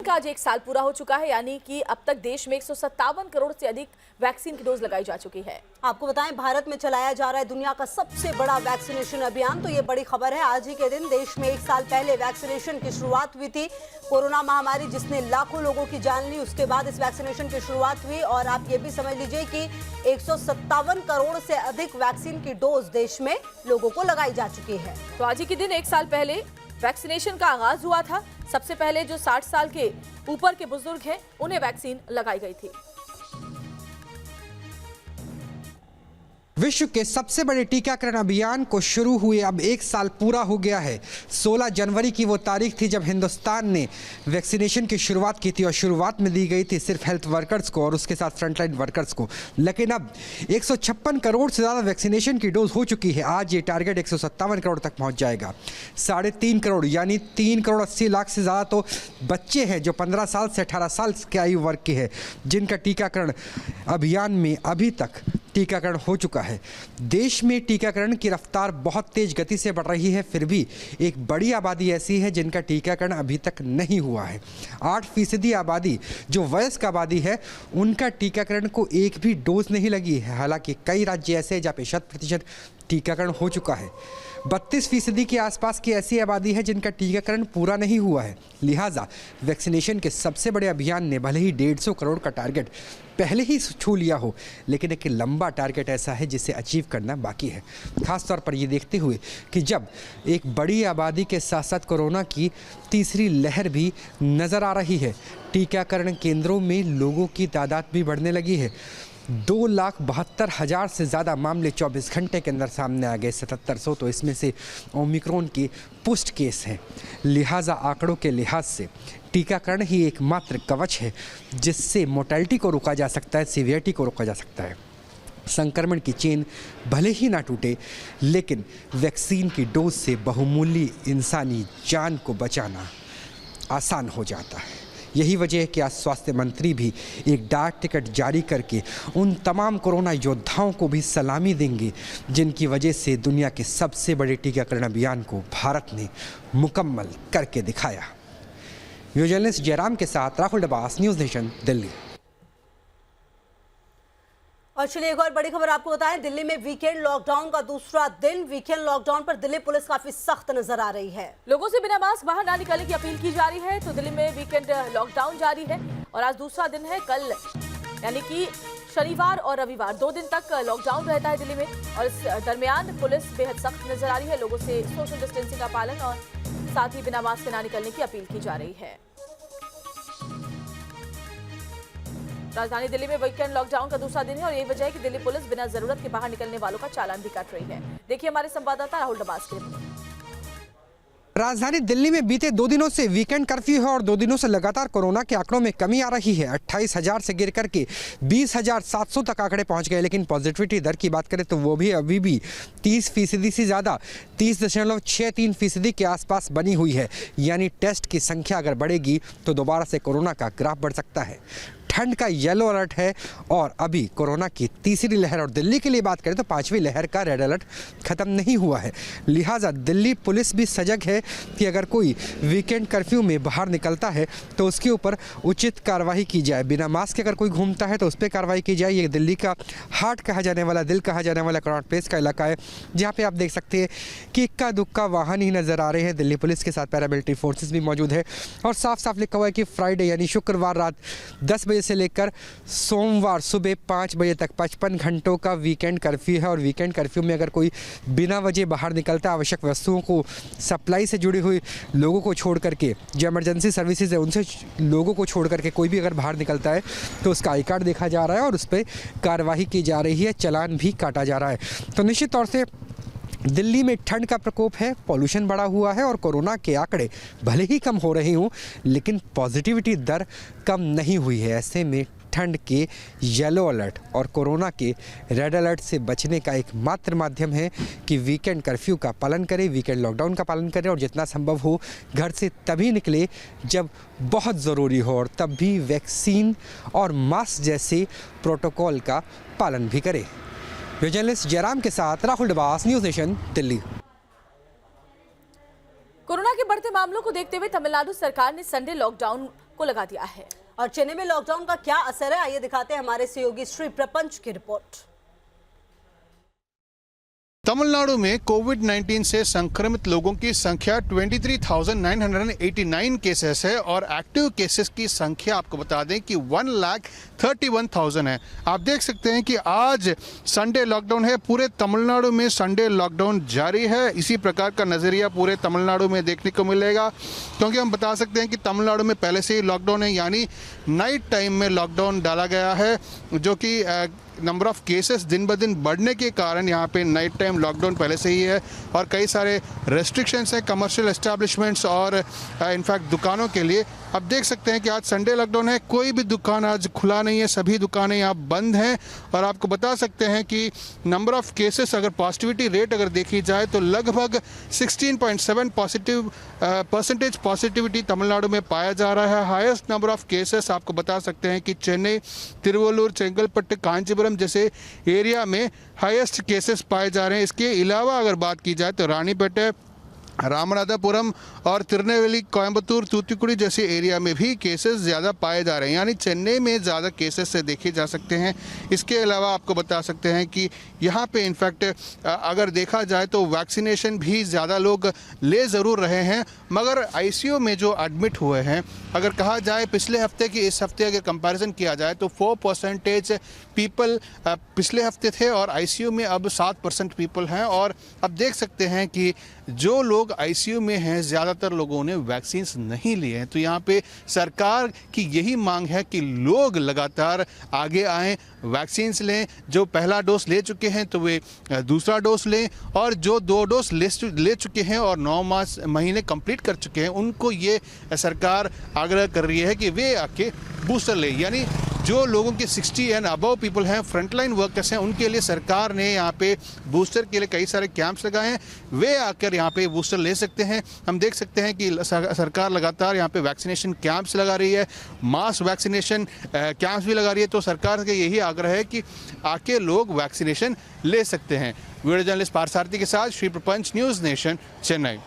का आज 1 साल पूरा हो चुका है, यानी कि अब तक देश में 157 करोड़ से अधिक वैक्सीन की डोज लगाई जा चुकी है। आपको बताएं, भारत में चलाया जा रहा है दुनिया का सबसे बड़ा वैक्सीनेशन अभियान। तो ये बड़ी खबर है, आज ही के दिन देश में 1 साल पहले वैक्सीनेशन की शुरुआत हुई थी। कोरोना महामारी जिसने लाखों लोगों की जान ली, उसके बाद इस वैक्सीनेशन की शुरुआत हुई। और आप ये भी समझ लीजिए कि 157 करोड़ से अधिक वैक्सीन की डोज देश में लोगों को लगाई जा चुकी है। तो आज ही के दिन 1 साल पहले वैक्सीनेशन का आगाज हुआ था। सबसे पहले जो 60 साल के ऊपर के बुजुर्ग हैं, उन्हें वैक्सीन लगाई गई थी। विश्व के सबसे बड़े टीकाकरण अभियान को शुरू हुए अब 1 साल पूरा हो गया है। 16 जनवरी की वो तारीख थी जब हिंदुस्तान ने वैक्सीनेशन की शुरुआत की थी और शुरुआत में दी गई थी सिर्फ हेल्थ वर्कर्स को और उसके साथ फ्रंटलाइन वर्कर्स को। लेकिन अब 156 करोड़ से ज़्यादा वैक्सीनेशन की डोज हो चुकी है। आज ये टारगेट 157 करोड़ तक पहुंच जाएगा। 3.5 करोड़ यानी 3 करोड़ 80 लाख से ज़्यादा तो बच्चे हैं जो 15 साल से 18 साल के आयु वर्ग के हैं, जिनका टीकाकरण अभियान में अभी तक टीकाकरण हो चुका है। देश में टीकाकरण की रफ्तार बहुत तेज गति से बढ़ रही है, फिर भी एक बड़ी आबादी ऐसी है जिनका टीकाकरण अभी तक नहीं हुआ है। 8% आबादी जो वयस्क आबादी है, उनका टीकाकरण को एक भी डोज नहीं लगी है। हालांकि कई राज्य ऐसे हैं जहाँ पे 100% टीकाकरण हो चुका है। 32% के आसपास की ऐसी आबादी है जिनका टीकाकरण पूरा नहीं हुआ है। लिहाजा वैक्सीनेशन के सबसे बड़े अभियान ने भले ही 150 करोड़ का टारगेट पहले ही छू लिया हो, लेकिन एक लंबा टारगेट ऐसा है जिसे अचीव करना बाकी है। खासतौर पर ये देखते हुए कि जब एक बड़ी आबादी के साथ साथ कोरोना की तीसरी लहर भी नज़र आ रही है, टीकाकरण केंद्रों में लोगों की तादाद भी बढ़ने लगी है। 2,72,000 से ज़्यादा मामले 24 घंटे के अंदर सामने आ गए। 7700 तो इसमें से ओमिक्रॉन के पुष्ट केस हैं। लिहाजा आंकड़ों के लिहाज से टीकाकरण ही एकमात्र कवच है जिससे मोर्टेलिटी को रोका जा सकता है, सीवियरिटी को रोका जा सकता है। संक्रमण की चेन भले ही ना टूटे, लेकिन वैक्सीन की डोज से बहुमूल्य इंसानी जान को बचाना आसान हो जाता है। यही वजह है कि आज स्वास्थ्य मंत्री भी एक डाक टिकट जारी करके उन तमाम कोरोना योद्धाओं को भी सलामी देंगे जिनकी वजह से दुनिया के सबसे बड़े टीकाकरण अभियान को भारत ने मुकम्मल करके दिखाया। जर्नलिस्ट जयराम के साथ राहुल डबास, न्यूज़ नेशन, दिल्ली। और चलिए एक और बड़ी खबर आपको बताएं, दिल्ली में वीकेंड लॉकडाउन का दूसरा दिन। वीकेंड लॉकडाउन पर दिल्ली पुलिस काफी सख्त नजर आ रही है। लोगों से बिना मास्क बाहर ना निकलने की अपील की जा रही है। तो दिल्ली में वीकेंड लॉकडाउन जारी है और आज दूसरा दिन है। कल यानी कि शनिवार और रविवार 2 दिन तक लॉकडाउन रहता है दिल्ली में। और इस दरमियान पुलिस बेहद सख्त नजर आ रही है। लोगों से सोशल डिस्टेंसिंग का पालन और साथ ही बिना मास्क के ना निकलने की अपील की जा रही है। राजधानी दिल्ली में वीकेंड लॉकडाउन का दूसरा दिन है और यही वजह है कि दिल्ली पुलिस बिना जरूरत के बाहर निकलने वालों का चालान भी काट रही है। देखिए हमारे संवाददाता राहुल डबास की रिपोर्ट। राजधानी दिल्ली में बीते 2 दिनों से वीकेंड कर्फ्यू है और 2 दिनों से लगातार कोरोना के आंकड़ों में कमी आ रही है। 28,000 से गिर करके 20,700 तक आंकड़े पहुंच गए। लेकिन पॉजिटिविटी दर की बात करें तो वो भी अभी भी 30% से ज़्यादा 30.63% के आसपास बनी हुई है। यानी टेस्ट की संख्या अगर बढ़ेगी तो दोबारा से कोरोना का ग्राफ बढ़ सकता है। ठंड का येलो अलर्ट है और अभी कोरोना की तीसरी लहर और दिल्ली के लिए बात करें तो 5वीं लहर का रेड अलर्ट खत्म नहीं हुआ है। लिहाजा दिल्ली पुलिस भी सजग है कि अगर कोई वीकेंड कर्फ्यू में बाहर निकलता है तो उसके ऊपर उचित कार्रवाई की जाए। बिना मास्क के अगर कोई घूमता है तो उस पर कार्रवाई की जाए। ये दिल्ली का हार्ट कहा जाने वाला, दिल कहा जाने वाला कनॉट प्लेस का इलाका है, जहाँ पर आप देख सकते हैं कि इक्का दुक्का वाहन ही नज़र आ रहे हैं। दिल्ली पुलिस के साथ पैरामिलिट्री फोर्सेस भी मौजूद है और साफ साफ लिखा हुआ है कि फ्राइडे यानी शुक्रवार रात 10 बजे से लेकर सोमवार सुबह 5 बजे तक 55 घंटों का वीकेंड कर्फ्यू है। और वीकेंड कर्फ्यू में अगर कोई बिना वजह बाहर निकलता है, आवश्यक वस्तुओं को सप्लाई से जुड़ी हुई लोगों को छोड़ करके, जो इमरजेंसी सर्विसेज है उनसे लोगों को छोड़ करके कोई भी अगर बाहर निकलता है तो उसका आई कार्ड देखा जा रहा है और उस पर कार्रवाई की जा रही है, चालान भी काटा जा रहा है। तो निश्चित तौर से दिल्ली में ठंड का प्रकोप है, पॉल्यूशन बढ़ा हुआ है और कोरोना के आंकड़े भले ही कम हो रहे हों लेकिन पॉजिटिविटी दर कम नहीं हुई है। ऐसे में ठंड के येलो अलर्ट और कोरोना के रेड अलर्ट से बचने का एकमात्र माध्यम है कि वीकेंड कर्फ्यू का पालन करें, वीकेंड लॉकडाउन का पालन करें और जितना संभव हो घर से तभी निकले जब बहुत ज़रूरी हो और तब भी वैक्सीन और मास्क जैसे प्रोटोकॉल का पालन भी करें। जर्नलिस्ट जयराम के साथ Rahul Dabas, news nation, Delhi. Corona के बढ़ते मामलों को देखते हुए तमिलनाडु सरकार ने संडे लॉकडाउन को लगा दिया है। और चेन्नई में लॉकडाउन का क्या असर है, आइए दिखाते हैं हमारे सहयोगी श्री प्रपंच की रिपोर्ट। तमिलनाडु में कोविड-19 से संक्रमित लोगों की संख्या 23,989 केसेस है और एक्टिव केसेस की संख्या आपको बता दें कि 1,31,000 है। आप देख सकते हैं कि आज संडे लॉकडाउन है, पूरे तमिलनाडु में संडे लॉकडाउन जारी है। इसी प्रकार का नज़रिया पूरे तमिलनाडु में देखने को मिलेगा, क्योंकि हम बता सकते हैं कि तमिलनाडु में पहले से ही लॉकडाउन है, यानी नाइट टाइम में लॉकडाउन डाला गया है, जो कि नंबर ऑफ केसेस दिन ब दिन बढ़ने के कारण यहाँ पे नाइट टाइम लॉकडाउन पहले से ही है और कई सारे रेस्ट्रिक्शंस हैं कमर्शियल एस्टैब्लिशमेंट्स और इनफैक्ट दुकानों के लिए। अब देख सकते हैं कि आज संडे लॉकडाउन है, कोई भी दुकान आज खुला नहीं है, सभी दुकानें यहाँ बंद हैं। और आपको बता सकते हैं कि नंबर ऑफ केसेस, अगर पॉजिटिविटी रेट अगर देखी जाए तो लगभग 16.7% पॉजिटिविटी तमिलनाडु में पाया जा रहा है। हाईएस्ट नंबर ऑफ केसेस आपको बता सकते हैं कि चेन्नई, तिरुवल्लूर, चेंगलपट्टू, कांचीपुरम जैसे एरिया में हाईएस्ट केसेस पाए जा रहे हैं। इसके अलावा अगर बात की जाए तो रानीपेट, रामनाथपुरम और तिरुनेलवेली, कोयम्बतूर, तूतुकुड़ी जैसे एरिया में भी केसेस ज़्यादा पाए जा रहे हैं, यानी चेन्नई में ज़्यादा केसेस से देखे जा सकते हैं। इसके अलावा आपको बता सकते हैं कि यहाँ पे इनफैक्ट अगर देखा जाए तो वैक्सीनेशन भी ज़्यादा लोग ले ज़रूर रहे हैं, मगर आईसीयू में जो एडमिट हुए हैं, अगर कहा जाए पिछले हफ्ते की इस हफ्ते अगर कंपैरिजन किया जाए तो 4% पीपल पिछले हफ्ते थे और आईसीयू में अब 7% पीपल हैं। और अब देख सकते हैं कि जो लोग आईसीयू में हैं ज़्यादातर लोगों ने वैक्सीन्स नहीं लिए हैं। तो यहाँ पे सरकार की यही मांग है कि लोग लगातार आगे आएँ, वैक्सीन्स लें। जो पहला डोज ले चुके हैं तो वे दूसरा डोज लें, और जो 2 डोज ले चुके हैं और 9 महीने कंप्लीट कर चुके हैं उनको ये सरकार आग्रह कर रही है कि वे आके बूस्टर लें। यानी जो लोगों के 60 एंड अबव पीपल हैं, फ्रंटलाइन वर्कर्स हैं, उनके लिए सरकार ने यहाँ पे बूस्टर के लिए कई सारे कैंप्स लगाए हैं, वे आकर यहाँ पे बूस्टर ले सकते हैं। हम देख सकते हैं कि सरकार लगातार यहाँ पे वैक्सीनेशन कैंप्स लगा रही है, मास वैक्सीनेशन कैंप्स भी लगा रही है। तो सरकार का यही आग्रह है कि आके लोग वैक्सीनेशन ले सकते हैं। वीडियो जर्नलिस्ट पार्थसारथी के साथ श्री प्रपंच, न्यूज़ नेशन, चेन्नई।